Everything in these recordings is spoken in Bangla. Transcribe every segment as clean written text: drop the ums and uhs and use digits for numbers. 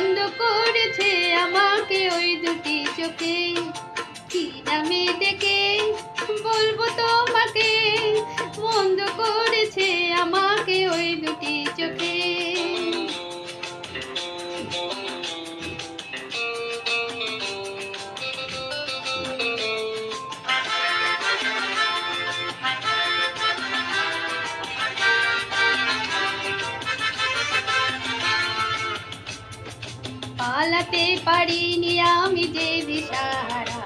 বন্ধ করেছে আমাকে ওই দুটি চোখে। কি নামে ডেকে বলবো তোমাকে, বন্ধ করেছে আমাকে ওই দুটি চোখে। পালাতে পারিনি আমি যে দিশাহারা,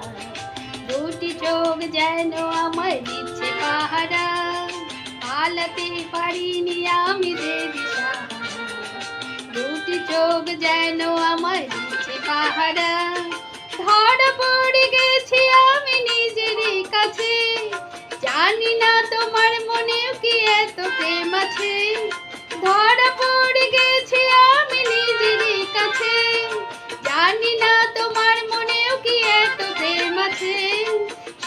দুটি চোখ যেন আমায় দিচ্ছে পাহারা। পালাতে পারিনি আমি যে দিশাহারা, দুটি চোখ যেন আমায় দিচ্ছে পাহারা। ধরা পড়ে গেছি আমি নিজেরই কাছে, জানি না তোমার মনেও কি এত প্রেম আছে। ধরা পড়ে গেছি আমি নিজেরই কাছে, জানি না তোমার মনেও কি এত প্রেম আছে।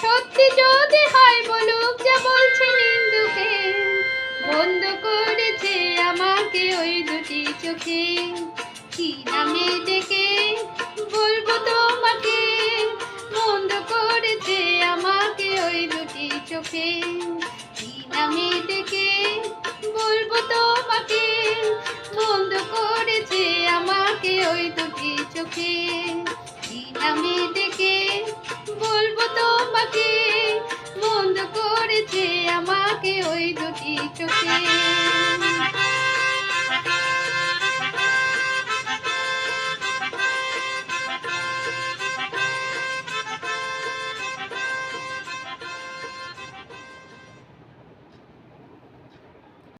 সত্যি যদি হয় বলুক যা বলছে নিন্দুকে, বন্ধ করেছে আমাকে ওই দুটি চোখে। কি নামে ডেকে বলবো তোমাকে, বন্ধ করেছে আমাকে ওই দুটি চোখে। কি নামে ডেকে বলবো তোমাকে, বন্ধ করেছে আমাকে ওই দুটি চোখে। কি নামে ডেকে বলবো তোমাকে, বন্ধ করেছে আমাকে ওই দুটি চোখে।